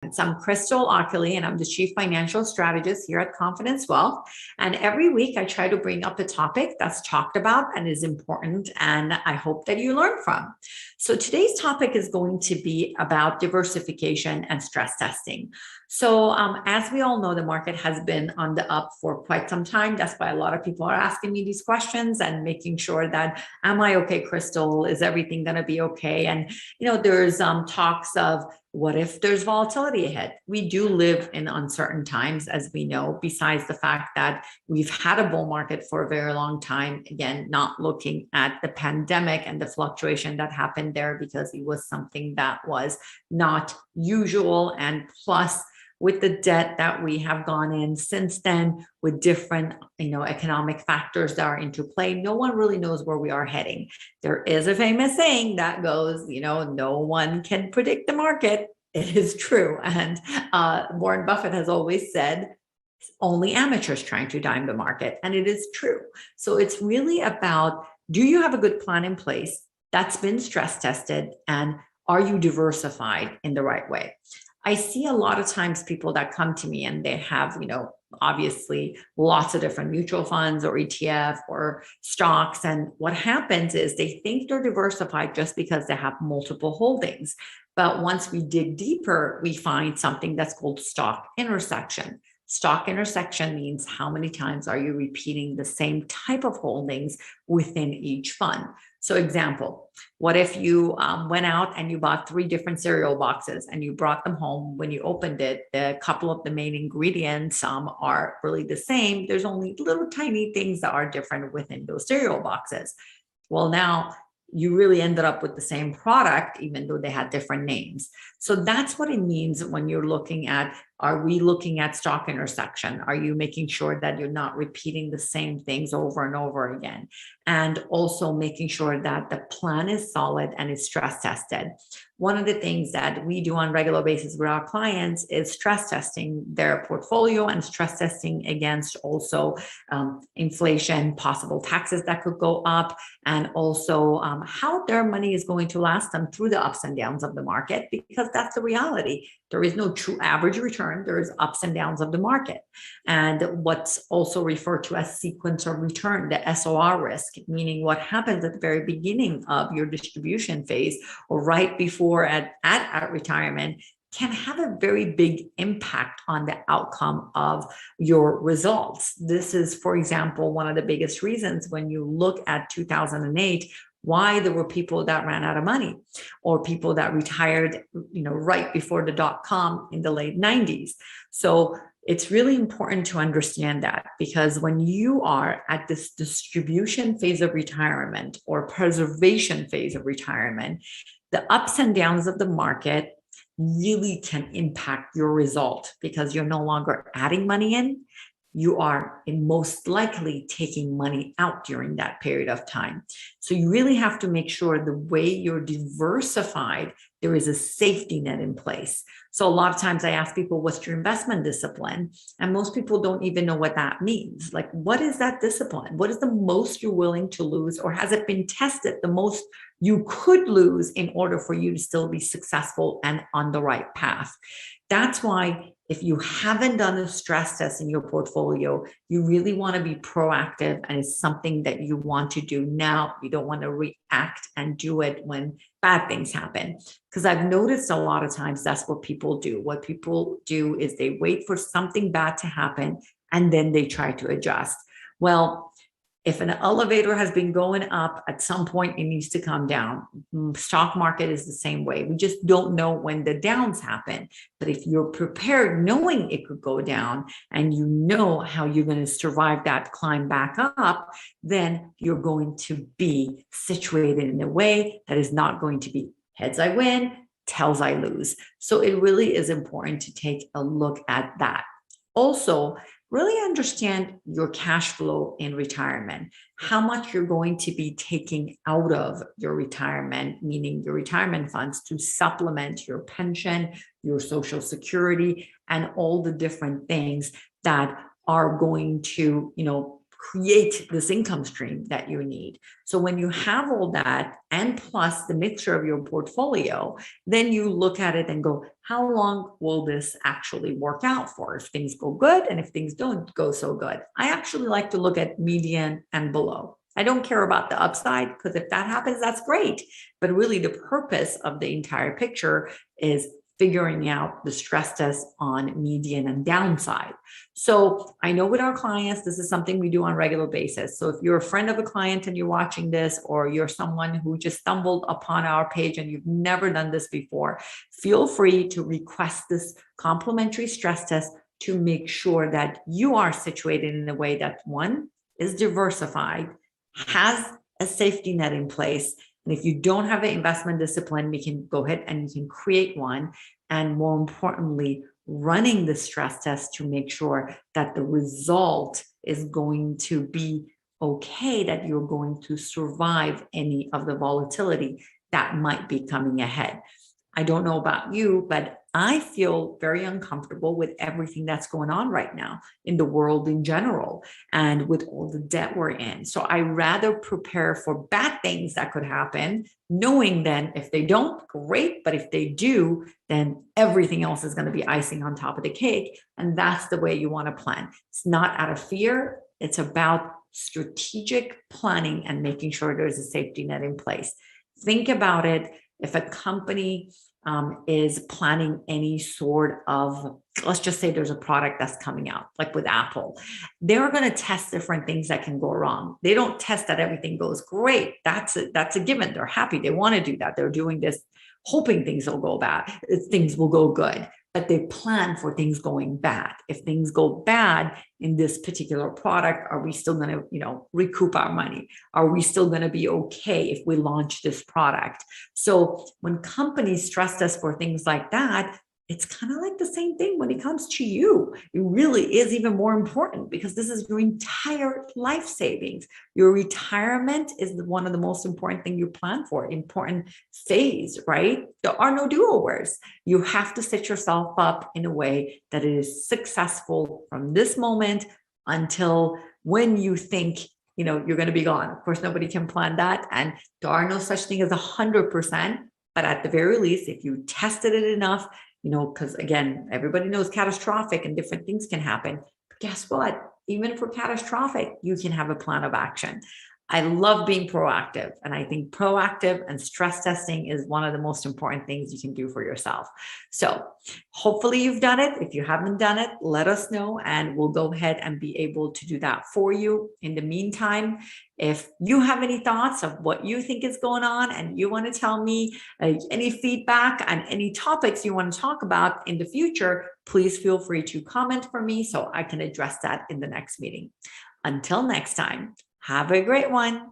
I'm Crystal Ockley, and I'm the Chief Financial Strategist here at Confidence Wealth. And every week I try to bring up a topic that's talked about and is important, and I hope that you learn from. So today's topic is going to be about diversification and stress testing. So as we all know, the market has been on the up for quite some time. That's why a lot of people are asking me these questions and making sure that, am I okay, Crystal? Is everything going to be okay? And, there's talks of, what if there's volatility ahead? We do live in uncertain times, as we know, besides the fact that we've had a bull market for a very long time. Again, not looking at the pandemic and the fluctuation that happened there, because it was something that was not usual. And plus, with the debt that we have gone in since then, with different, economic factors that are into play, no one really knows where we are heading. There is a famous saying that goes, no one can predict the market. It is true. And Warren Buffett has always said, only amateurs trying to time the market. And it is true. So it's really about, do you have a good plan in place that's been stress tested? And are you diversified in the right way? I see a lot of times people that come to me and they have, obviously lots of different mutual funds or ETF or stocks. And what happens is they think they're diversified just because they have multiple holdings. But once we dig deeper, we find something that's called stock intersection. Stock intersection means how many times are you repeating the same type of holdings within each fund. So example, what if you went out and you bought 3 different cereal boxes and you brought them home? When you opened it, a couple of the main ingredients are really the same. There's only little tiny things that are different within those cereal boxes. Well, now you really ended up with the same product, even though they had different names. So that's what it means when you're looking at, are we looking at stock intersection? Are you making sure that you're not repeating the same things over and over again? And also making sure that the plan is solid and is stress tested. One of the things that we do on a regular basis with our clients is stress testing their portfolio and stress testing against also inflation, possible taxes that could go up, and also how their money is going to last them through the ups and downs of the market, because that's the reality. There is no true average return. There is ups and downs of the market. And what's also referred to as sequence of return, the SOR risk, meaning what happens at the very beginning of your distribution phase or right before at retirement, can have a very big impact on the outcome of your results. This is, for example, one of the biggest reasons when you look at 2008, why there were people that ran out of money or people that retired, right before the dot-com in the late 90s. So it's really important to understand that, because when you are at this distribution phase of retirement or preservation phase of retirement, the ups and downs of the market really can impact your result, because you're no longer adding money in. You are most likely taking money out during that period of time. So you really have to make sure the way you're diversified, there is a safety net in place. So a lot of times I ask people, what's your investment discipline? And most people don't even know what that means. Like, what is that discipline? What is the most you're willing to lose? Or has it been tested the most you could lose in order for you to still be successful and on the right path? That's why if you haven't done a stress test in your portfolio, you really want to be proactive, and it's something that you want to do now. You don't want to react and do it when bad things happen. Because I've noticed a lot of times that's what people do. What people do is they wait for something bad to happen and then they try to adjust. Well, if an elevator has been going up, at some point it needs to come down. Stock market is the same way. We just don't know when the downs happen. But if you're prepared, knowing it could go down, and you know how you're going to survive that climb back up, then you're going to be situated in a way that is not going to be heads I win, tails I lose. So it really is important to take a look at that. Also, really understand your cash flow in retirement, how much you're going to be taking out of your retirement, meaning your retirement funds, to supplement your pension, your Social Security, and all the different things that are going to, create this income stream that you need. So when you have all that and plus the mixture of your portfolio, then you look at it and go, how long will this actually work out for if things go good and if things don't go so good? I actually like to look at median and below. I don't care about the upside, because if that happens, that's great. But really the purpose of the entire picture is figuring out the stress test on median and downside. So I know with our clients, this is something we do on a regular basis. So if you're a friend of a client and you're watching this, or you're someone who just stumbled upon our page and you've never done this before, feel free to request this complimentary stress test to make sure that you are situated in a way that, one, is diversified, has a safety net in place. And if you don't have an investment discipline, we can go ahead and you can create one. And more importantly, running the stress test to make sure that the result is going to be okay, that you're going to survive any of the volatility that might be coming ahead. I don't know about you, but I feel very uncomfortable with everything that's going on right now in the world in general and with all the debt we're in. So I rather prepare for bad things that could happen, knowing then if they don't, great. But if they do, then everything else is going to be icing on top of the cake. And that's the way you want to plan. It's not out of fear. It's about strategic planning and making sure there's a safety net in place. Think about it. If a company is planning any sort of, let's just say there's a product that's coming out, like with Apple, they're going to test different things that can go wrong. They don't test that everything goes great. That's a given. They're happy. They want to do that. They're doing this, hoping things will go bad, things will go good. But they plan for things going bad. If things go bad in this particular product, are we still going to, recoup our money? Are we still going to be okay if we launch this product? So when companies stress test for things like that, it's kind of like the same thing when it comes to you. It really is even more important because this is your entire life savings. Your retirement is one of the most important thing you plan for, important phase, right? There are no do-overs. You have to set yourself up in a way that it is successful from this moment until when you think you're going to be gone. Of course, nobody can plan that. And there are no such thing as 100%, but at the very least, if you tested it enough, because again, everybody knows catastrophic and different things can happen. But guess what? Even for catastrophic, you can have a plan of action. I love being proactive. And I think proactive and stress testing is one of the most important things you can do for yourself. So hopefully you've done it. If you haven't done it, let us know and we'll go ahead and be able to do that for you. In the meantime, if you have any thoughts of what you think is going on and you want to tell me any feedback and any topics you want to talk about in the future, please feel free to comment for me so I can address that in the next meeting. Until next time, have a great one.